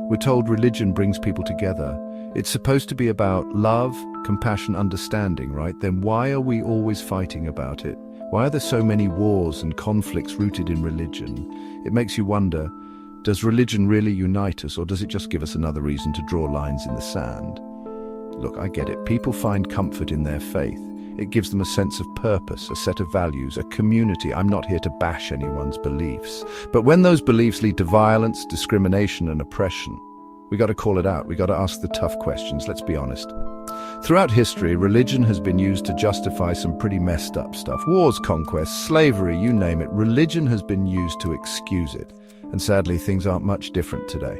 We're told religion brings people together. It's supposed to be about love, compassion, understanding, right? Then why are we always fighting about it? Why are there so many wars and conflicts rooted in religion? It makes you wonder, does religion really unite us, or does it just give us another reason to draw lines in the sand? Look, I get it. People find comfort in their faith. It gives them a sense of purpose, a set of values, a community. I'm not here to bash anyone's beliefs. But when those beliefs lead to violence, discrimination, and oppression, we got to call it out. We got to ask the tough questions, let's be honest. Throughout history, religion has been used to justify some pretty messed up stuff. Wars, conquests, slavery, you name it. Religion has been used to excuse it. And sadly, things aren't much different today.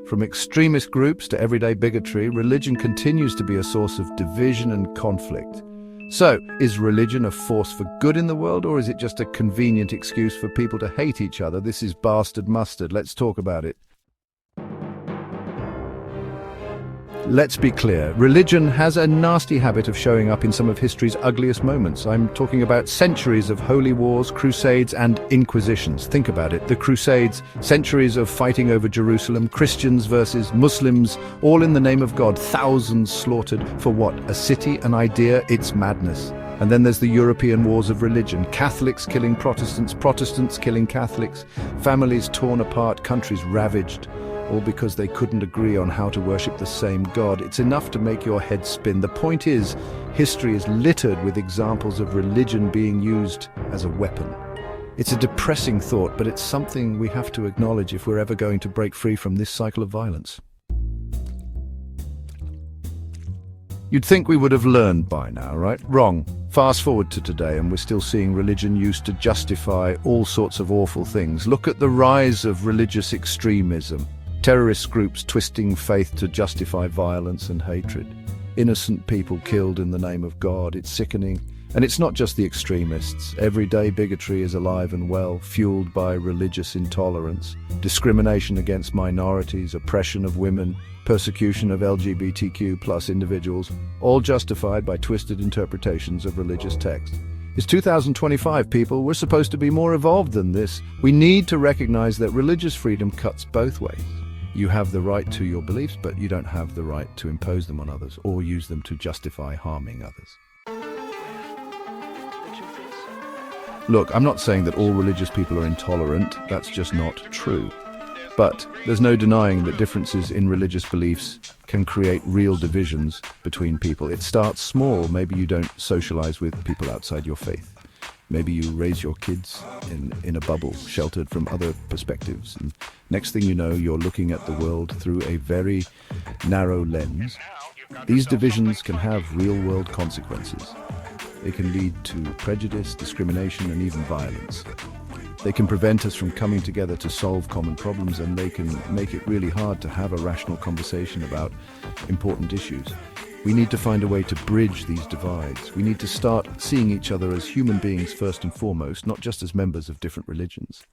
From extremist groups to everyday bigotry, religion continues to be a source of division and conflict. So, is religion a force for good in the world, or is it just a convenient excuse for people to hate each other? This is bastard mustard. Let's talk about it. Let's be clear, religion has a nasty habit of showing up in some of history's ugliest moments. I'm talking about centuries of holy wars, crusades, and inquisitions. Think about it, the crusades, centuries of fighting over Jerusalem, Christians versus Muslims, all in the name of God, thousands slaughtered for what? A city, an idea? It's madness. And then there's the European wars of religion, Catholics killing Protestants, Protestants killing Catholics, families torn apart, countries ravaged, all because they couldn't agree on how to worship the same God. It's enough to make your head spin. The point is, history is littered with examples of religion being used as a weapon. It's a depressing thought, but it's something we have to acknowledge if we're ever going to break free from this cycle of violence. You'd think we would have learned by now, right? Wrong. Fast forward to today and we're still seeing religion used to justify all sorts of awful things. Look at the rise of religious extremism. Terrorist groups twisting faith to justify violence and hatred. Innocent people killed in the name of God. It's sickening. And it's not just the extremists. Everyday bigotry is alive and well, fueled by religious intolerance, discrimination against minorities, oppression of women, persecution of LGBTQ+ individuals, all justified by twisted interpretations of religious text. It's 2025, people. We're supposed to be more evolved than this. We need to recognize that religious freedom cuts both ways. You have the right to your beliefs, but you don't have the right to impose them on others or use them to justify harming others. Look, I'm not saying that all religious people are intolerant. That's just not true. But there's no denying that differences in religious beliefs can create real divisions between people. It starts small. Maybe you don't socialize with people outside your faith. Maybe you raise your kids in a bubble, sheltered from other perspectives. And next thing you know, you're looking at the world through a very narrow lens. These divisions can have real-world consequences. They can lead to prejudice, discrimination, and even violence. They can prevent us from coming together to solve common problems, and they can make it really hard to have a rational conversation about important issues. We need to find a way to bridge these divides. We need to start seeing each other as human beings first and foremost, not just as members of different religions.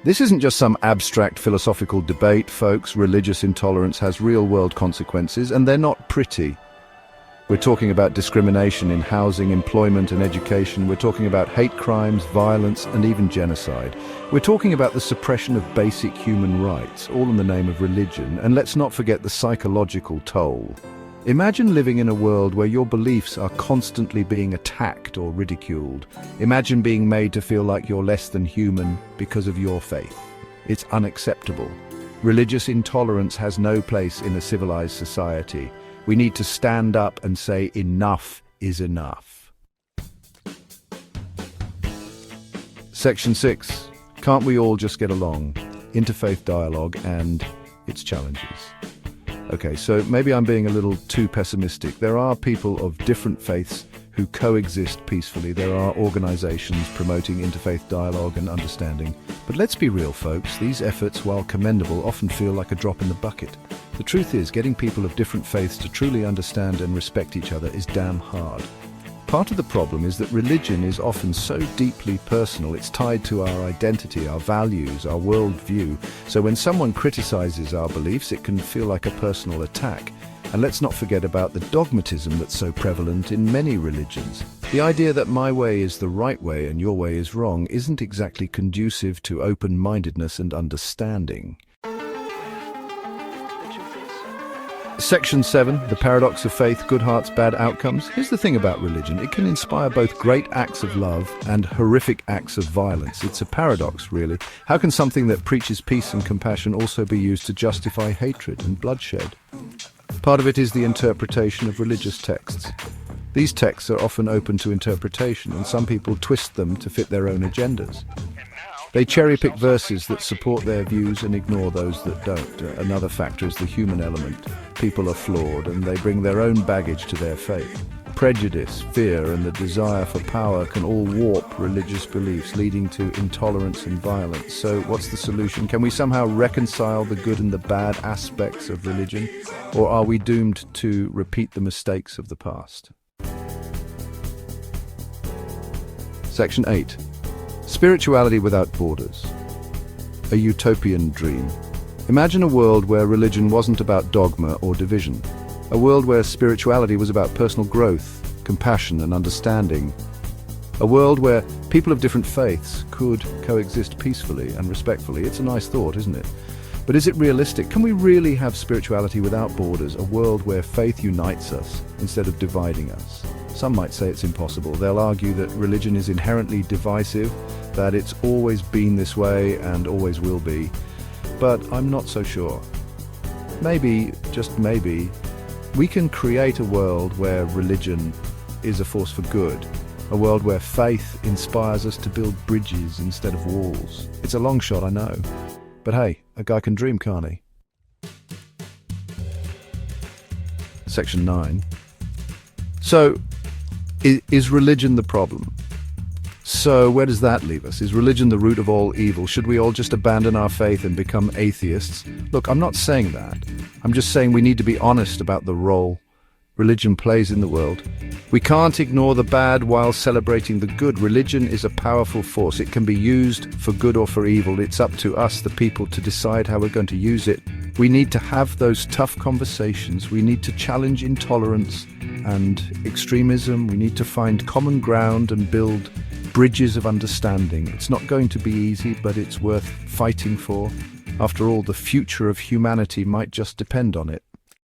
This isn't just some abstract philosophical debate, folks. Religious intolerance has real-world consequences, and they're not pretty. We're talking about discrimination in housing, employment, and education. We're talking about hate crimes, violence, and even genocide. We're talking about the suppression of basic human rights, all in the name of religion. And let's not forget the psychological toll. Imagine living in a world where your beliefs are constantly being attacked or ridiculed. Imagine being made to feel like you're less than human because of your faith. It's unacceptable. Religious intolerance has no place in a civilized society. We need to stand up and say enough is enough. Section 6. Can't we all just get along? Interfaith dialogue and its challenges. Okay, so maybe I'm being a little too pessimistic. There are people of different faiths who coexist peacefully. There are organizations promoting interfaith dialogue and understanding. But let's be real, folks. These efforts, while commendable, often feel like a drop in the bucket. The truth is, getting people of different faiths to truly understand and respect each other is damn hard. Part of the problem is that religion is often so deeply personal. It's tied to our identity, our values, our worldview. So when someone criticizes our beliefs, it can feel like a personal attack. And let's not forget about the dogmatism that's so prevalent in many religions. The idea that my way is the right way and your way is wrong isn't exactly conducive to open-mindedness and understanding. Section 7, the paradox of faith, good hearts, bad outcomes. Here's the thing about religion. It can inspire both great acts of love and horrific acts of violence. It's a paradox, really. How can something that preaches peace and compassion also be used to justify hatred and bloodshed? Part of it is the interpretation of religious texts. These texts are often open to interpretation, and some people twist them to fit their own agendas. They cherry-pick verses that support their views and ignore those that don't. Another factor is the human element. People are flawed, and they bring their own baggage to their faith. Prejudice, fear, and the desire for power can all warp religious beliefs, leading to intolerance and violence. So what's the solution? Can we somehow reconcile the good and the bad aspects of religion? Or are we doomed to repeat the mistakes of the past? Section 8. Spirituality without borders. A utopian dream. Imagine a world where religion wasn't about dogma or division. A world where spirituality was about personal growth, compassion and understanding. A world where people of different faiths could coexist peacefully and respectfully. It's a nice thought, isn't it? But is it realistic? Can we really have spirituality without borders? A world where faith unites us instead of dividing us? Some might say it's impossible. They'll argue that religion is inherently divisive, that it's always been this way and always will be. But I'm not so sure. Maybe, just maybe, we can create a world where religion is a force for good. A world where faith inspires us to build bridges instead of walls. It's a long shot, I know. But hey, a guy can dream, can't he? Section 9. So, is religion the problem? So where does that leave us? Is religion the root of all evil? Should we all just abandon our faith and become atheists? Look, I'm not saying that. I'm just saying we need to be honest about the role religion plays in the world. We can't ignore the bad while celebrating the good. Religion is a powerful force. It can be used for good or for evil. It's up to us, the people, to decide how we're going to use it. We need to have those tough conversations. We need to challenge intolerance and extremism. We need to find common ground and build bridges of understanding. It's not going to be easy, but it's worth fighting for. After all, the future of humanity might just depend on it.